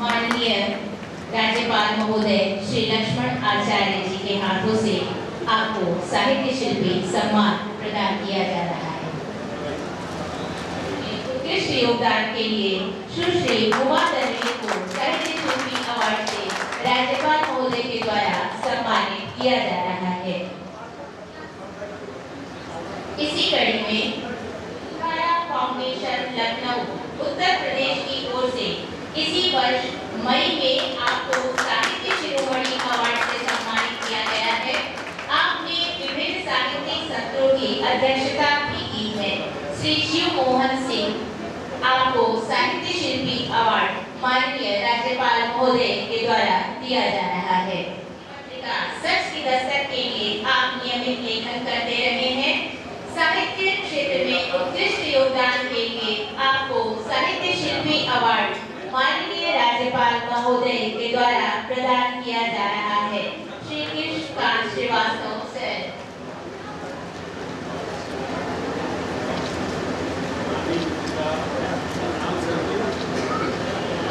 माननीय राज्यपाल महोदय श्री लक्ष्मण आचार्य जी के हाथों से आपको साहित्य शिल्पी सम्मान प्रदान किया जा रहा है। उत्कृष्ट योगदान के लिए सुश्री उमा दर्वी को साहित्य शिल्पी अवार्ड से राज्यपाल महोदय के द्वारा सम्मानित किया जा रहा है। इसी कड़ी में फाउंडेशन लखनऊ उत्तर प्रदेश की ओर से इसी वर्ष मई में आपको साहित्य शिरोमणि अवार्ड से सम्मानित किया गया है। आपने विभिन्न साहित्यिक सत्रों की अध्यक्षता भी की है। श्री शिव मोहन सिंह आपको साहित्य शिल्पी अवार्ड माननीय राज्यपाल महोदय के द्वारा दिया जा रहा है। सच की दस्तक के लिए आप नियमित लेखन करते रहे हैं। साहित्य क्षेत्र में उत्कृष्ट योगदान के लिए आपको साहित्य शिल्पी अवार्ड माननीय राज्यपाल महोदय के द्वारा प्रदान किया जा रहा है। श्री कृष्णकांत श्रीवास्तव सर।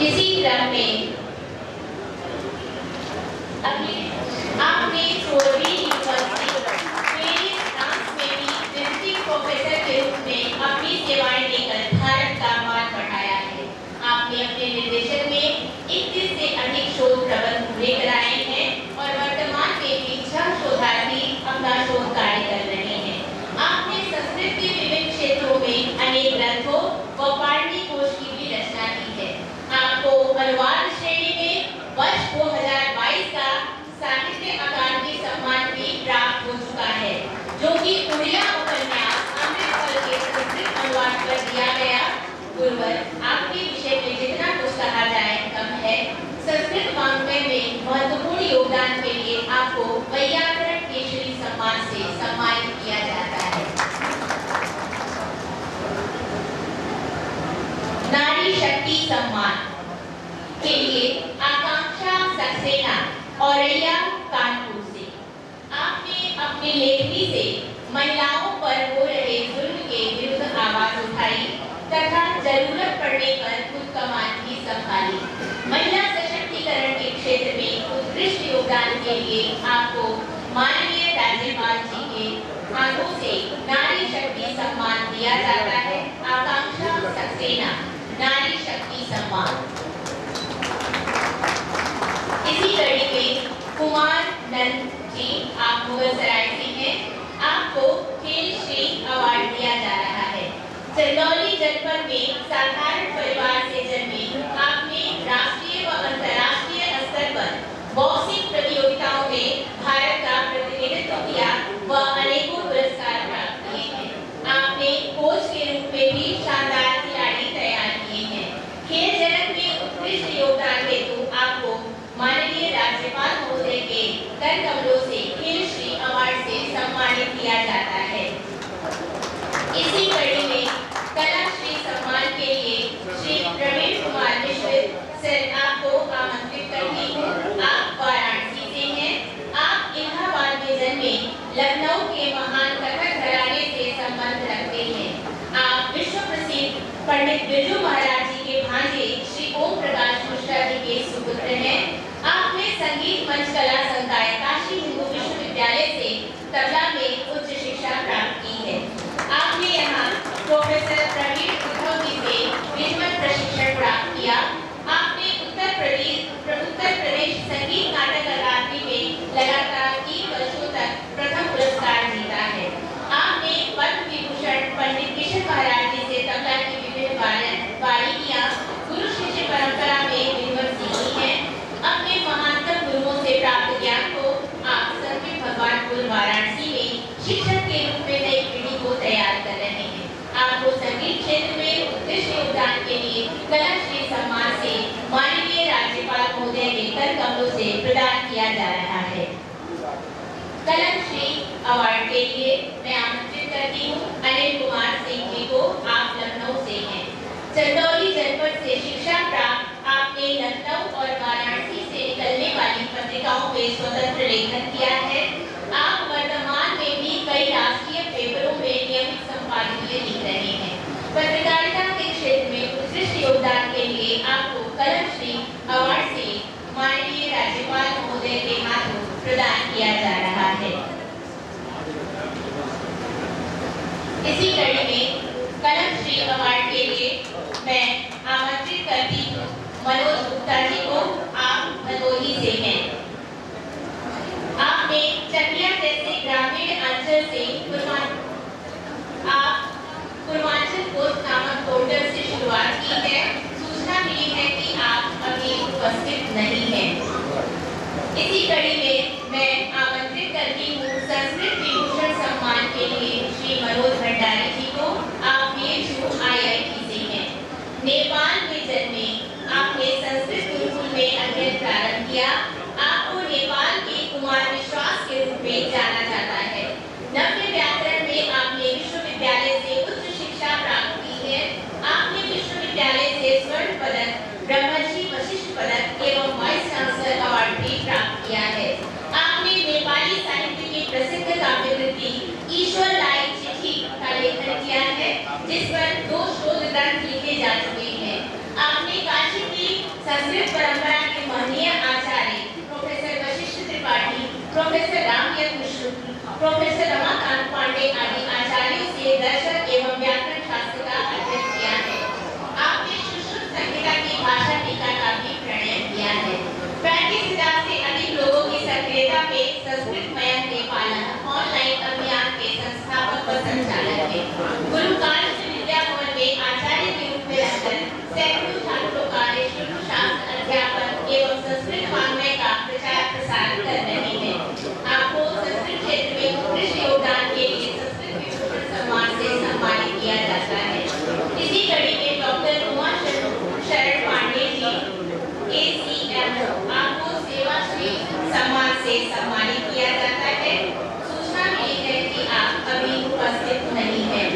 इसी क्रम में आपने 16वीं यूनिवर्सिटी प्रोफेसर के रूप में अपनी सेवाएं देकर भारत का मान बढ़ाया है। आपने अपने निर्देशन में 31 से अधिक शोध प्रबंध पूरे कराए हैं और वर्तमान में भी 6 शोधार्थी अपना शोध कार्य कर रहे हैं। आपने संस्कृत के विभिन्न क्षेत्रों में अनेक ग्रंथों व पाणिनि कोश की भी रचना की है। आपको अनुवाद श्रेणी में वर्ष 2022 का साहित्य अकादमी सम्मान भी प्राप्त हो चुका है, जो कि उड़िया उपन्यास अनुवाद कर दिया गया। गुरुवर, आपके विषय में जितना कुछ कहा जाए कम है। संस्कृत वाङ्मय में महत्वपूर्ण योगदान के लिए आपको वैयाकरण केशरी सम्मान से सम्मानित किया जाता है। नारी शक्ति सम्मान के लिए आकांक्षा सक्सेना औरैया कानपुर से आपने अपनी लेखनी से महिलाओं पर हो रहे जुल्म के विरुद्ध आवाज उठाई तथा जरूरत पड़ने पर खुद कमान भी संभाली। महिला सशक्तिकरण के क्षेत्र में उत्कृष्ट योगदान के लिए आपको माननीय राज्यपाल जी के हाथों से नारी शक्ति सम्मान दिया जाता है। आकांक्षा सक्सेना नारी शक्ति सम्मान। इसी कड़ी में कुमार नंद जी आप मुगलसराय से हैं। आपको खेल श्री अवार्ड दिया जा रहा है। चंदौली जनपद में साधारण परिवार से जन्मे आपने राष्ट्रीय व अंतर्राष्ट्रीय स्तर पर बॉक्सिंग प्रतियोगिताओं में भारत का प्रतिनिधित्व किया व अनेकों पुरस्कार प्राप्त किए हैं। आपने कोच के रूप में भी शानदार खिलाड़ी तैयार किए हैं। खेल जगत में उत्कृष्ट योगदान हेतु आपको माननीय राज्यपाल महोदय के कर कमलों से खेल श्री अवार्ड से सम्मानित किया जाता है। इसी कड़ी में कला श्री सम्मान के लिए श्री प्रवीण कुमार मिश्र सर आपको आमंत्रित करती हूँ। आप वाराणसी से हैं। आप इलाहाबाद में जन्मे लखनऊ के महान कथक घराने से संबंध रखते हैं। आप विश्व प्रसिद्ध पंडित बिरजू महाराज जी के भांजे श्री ओम प्रकाश मिश्रा जी के सुपुत्र हैं। आपने संगीत मंच कला संकाय काशी हिंदू विश्वविद्यालय से तबला में उच्च शिक्षा प्राप्त की है। आपने यहाँ प्रोफेसर प्रवीण उद्धवजी से विधिवत प्रशिक्षण प्राप्त किया। आपने उत्तर प्रदेश संगीत नाटक अकादमी में लगातार 3 वर्षों तक प्रथम पुरस्कार जीता है। आपने पद्म विभूषण पंडित किशन महाराज जी से तबला की विभिन्न बारीकियां गुरु शिष्य परंपरा में विधिवत सीखी है। अपने महानतम गुरुओं से प्राप्त ज्ञान को आप सर्किट भगवानपुर वाराणसी में शिक्षक के रूप में नई पीढ़ी को तैयार कर रहे हैं। आपको संगीत क्षेत्र में उत्कृष्ट योगदान के लिए कला श्री सम्मान से माननीय राज्यपाल महोदय के कर कमलों से प्रदान किया जा रहा है। कलम श्री अवार्ड के लिए मैं आमंत्रित करती हूँ अनिल कुमार सिंह जी को। आप लखनऊ से हैं। चंदौली जनपद से शिक्षा प्राप्त आपने लखनऊ और वाराणसी से निकलने वाली पत्रिकाओं में स्वतंत्र लेखन किया है। आप वर्तमान में भी कई राष्ट्रीय पेपरों में नियमित संपादकीय लिख रहे हैं। पत्रकारिता के क्षेत्र में उत्कृष्ट योगदान के लिए आपको कलम श्री अवार्ड मनोज गुप्ता जी को, आप भदोही से हैं। आपने चकिया जैसे ग्रामीण अंचल से पूर्वांचल पोस्ट नामक पोर्टल से शुरुआत की है। सूचना मिली है कि आप अभी उपस्थित नहीं हैं। इसी कड़ी में मैं आमंत्रित करती हूँ संस्कृत विभूषण सम्मान के लिए श्री मनोज भंडारी जी को। आप BHU IIT से हैं। नेपाल में जन्मे, आपने संस्कृत गुरुकुल में अध्ययन प्रारंभ किया। आपको नेपाल के कुमार विश्वास के रूप में जाना जाता है। नव्य व्याकरण में आपने विश्वविद्यालय से उच्च शिक्षा प्राप्त की है। आपने विश्वविद्यालय से स्वर्ण पदक, ब्रह्मश्री वशिष्ठ पदक एवं वाइस चांसलर अवार्ड भी प्राप्त किया है। आपने नेपाली साहित्य की प्रसिद्ध काव्यकृति ईश्वरलाई चिट्ठी का लेखन किया है, जिस पर 2 शोध ग्रंथ लिखे जा चुके हैं। आपने काशी की संस्कृत परंपरा के महनीय आचार्य प्रोफेसर वशिष्ठ त्रिपाठी, प्रोफेसर रामयत मिश्र, प्रोफेसर रमाकांत पांडे आदि आचार्यों से दर्शन एवं व्याकरण शास्त्र का अध्ययन किया है। आपने सुश्रुत संहिता की भाषा टीका का भी प्रणयन किया है। 35,000 से अधिक लोगों की सक्रियता में संस्कृतमय नेपाल ऑनलाइन अभियान के संस्थापक व संचालक हैं। गुरुकाल विद्या भवन में आचार्य के रूप में रहकर सैकड़ों छात्रों का निःशुल्क शास्त्र अध्यापन एवं संस्कृत वाङ्मय का प्रचार प्रसार कर रहे हैं। आपको संस्कृत क्षेत्र में उत्कृष्ट योगदान के लिए संस्कृत विभूषण सम्मान से सम्मानित किया जाता है। इसी कड़ी में डॉक्टर उमा शरण पांडे जी ACM, आपको सेवा श्री सम्मान से सम्मानित किया जाता है। सूचना मिली है कि आप अभी उपस्थित नहीं हैं।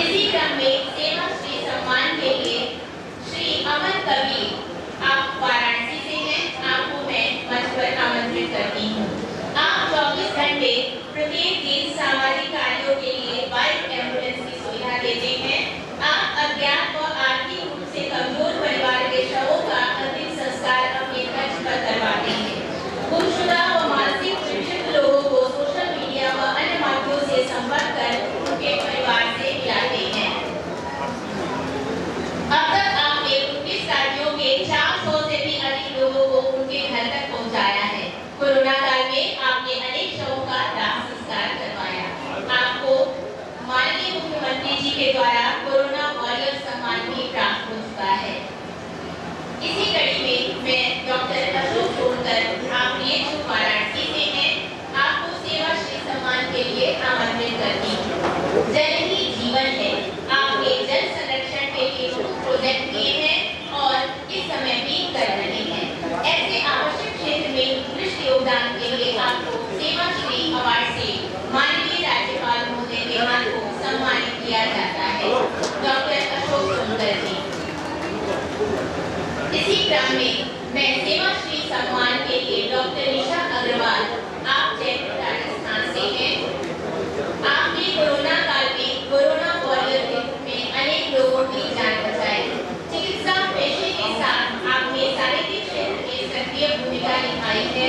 इसी क्रम में सेवा श्री सम्मान के लिए श्री अमन कबीर, आप वाराणसी से हैं। आपको मैं मंच पर आमंत्रित करती हूँ। आप 24 घंटे प्रत्येक दिन सामाजिक कार्यों के लिए बाइक एम्बुलेंस की सुविधा देते हैं। आप अज्ञात व आर्थिक रूप से कमजोर परिवार के शवों का अंतिम संस्कार अपने खर्च पर करवाते हैं। गुमशुदा व मानसिक विक्षिप्त लोगों को सोशल मीडिया व अन्य माध्यमों से संपर्क कर उनके परिवार से मिलाते हैं। अब तक आपने 19 राज्यों के 400 से भी अधिक लोगों को उनके घर तक पहुंचाया है। कोरोना काल में आपने अनेक शवों का दाह संस्कार करवाया। आपको माननीय मुख्यमंत्री जी के द्वारा कोरोना वॉरियर सम्मान भी प्राप्त हो चुका है। इसी कड़ी में मैं डॉक्टर अशोक सोनकर, आप BHU वाराणसी से हैं। आपको सेवा श्री सम्मान के लिए आमंत्रित करती हूँ। जल ही जीवन है, आपने जल संरक्षण के लिए प्रोजेक्ट किए हैं और इस समय भी कर रहे हैं। ऐसे आवश्यक क्षेत्र में उत्कृष्ट योगदान के लिए आपको सेवा श्री अवार्ड से माननीय राज्यपाल महोदय के हाथों सम्मानित किया जाता है। डॉक्टर अशोक सोनकर जी। इसी क्रम में मैं सेवा श्री सम्मान के लिए डॉक्टर निशा अग्रवाल, आप जयपुर राजस्थान से हैं। आपने कोरोना काल में कोरोना वॉरियर के रूप में अनेक लोगों की जान बचाई। चिकित्सा पेशे के साथ आपने साहित्यिक क्षेत्र में सक्रिय भूमिका निभाई है।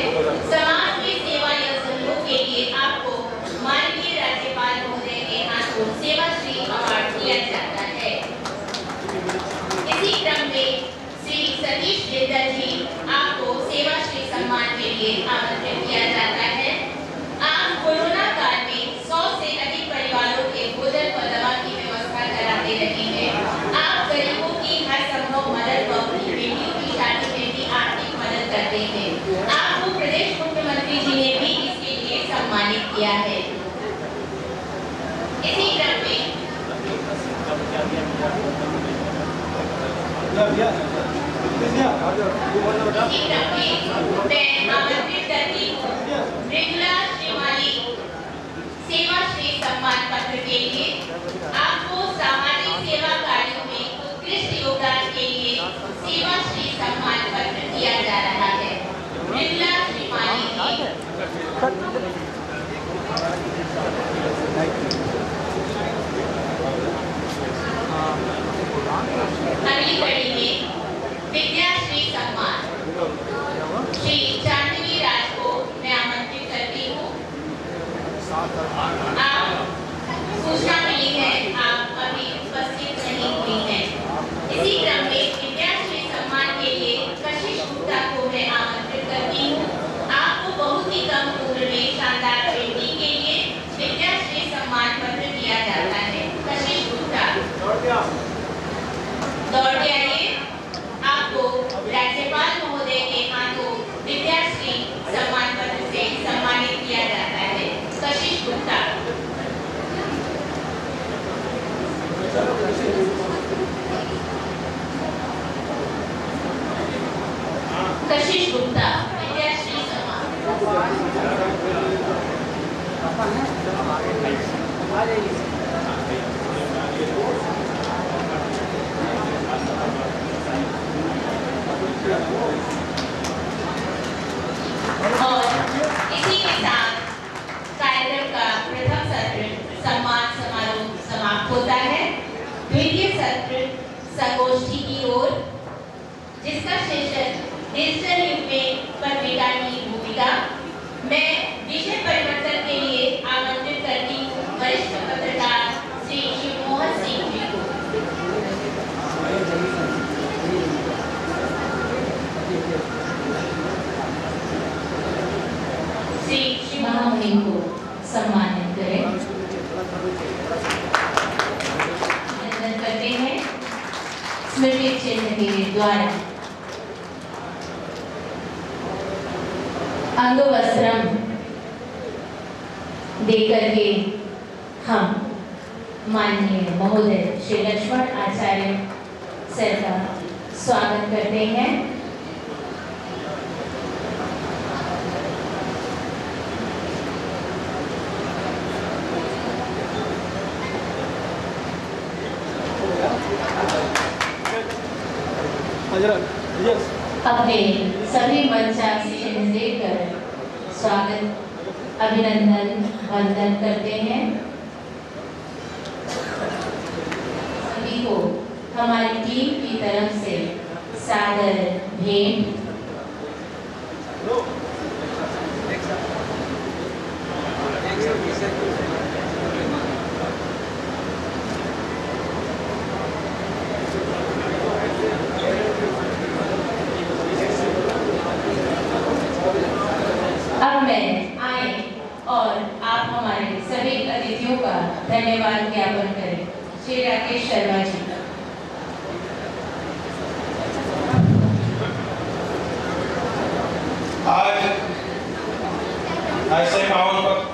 समाज में सेवा या सहयोग के लिए आपको माननीय राज्यपाल महोदय के हाथों सेवा श्री अवार्ड दिया जाता है। इसी क्रम में श्री सतीश जिंदल जी, आपको सेवा श्री सम्मान के लिए आमंत्रित किया जाता है। आप कोरोना काल में 100 से अधिक परिवारों के भोजन व दवा की व्यवस्था कराते रहे हैं। आप गरीबों की हर संभव मदद व अपनी बेटियों की शादी में भी आर्थिक मदद करते हैं। आपको प्रदेश मुख्यमंत्री जी ने भी इसके लिए सम्मानित किया है। इसी क्रम में मैं आमंत्रित करती हूँ मृदुला श्रीमाली, सेवा श्री सम्मान पत्र के लिए। आपको सामाजिक सेवा कार्यों में उत्कृष्ट योगदान के लिए सेवा श्री सम्मान पत्र दिया जा रहा है। मृदुला श्रीमाली जी। अगली कड़ी में विद्याश्री सम्मान श्री चांदनी राज को मैं आमंत्रित करती हूँ। आप सूचना मिली है, आप कशिश गुप्ता, विद्याश्री सम्मान। और इसी के साथ कार्यक्रम का प्रथम सत्र सम्मान समारोह समाप्त होता है। द्वितीय सत्र संगोष्ठी की ओर, जिसका शीर्षक डिजिटल युग में पत्रिका की भूमिका। मैं विषय परिवर्तन के लिए आमंत्रित करती हूँ वरिष्ठ पत्रकार श्री शिवमोहन सिंह जी को। श्री शिवमोहन सिंह को सम्मानित करें। अभिनंदन करते हैं स्मृति चिन्ह के द्वारा। अंगवस्त्रम देकर के हम माननीय महोदय श्री लक्ष्मण आचार्य सर का स्वागत करते हैं। अपने सभी मंचासीन देकर स्वागत अभिनंदन वंदन करते हैं। सभी को हमारी टीम की तरफ से सादर भेंट। अब मैं आए और आप हमारे सभी अतिथियों का धन्यवाद ज्ञापन करें। श्री राकेश शर्मा जी। आज ऐसे माहौल पर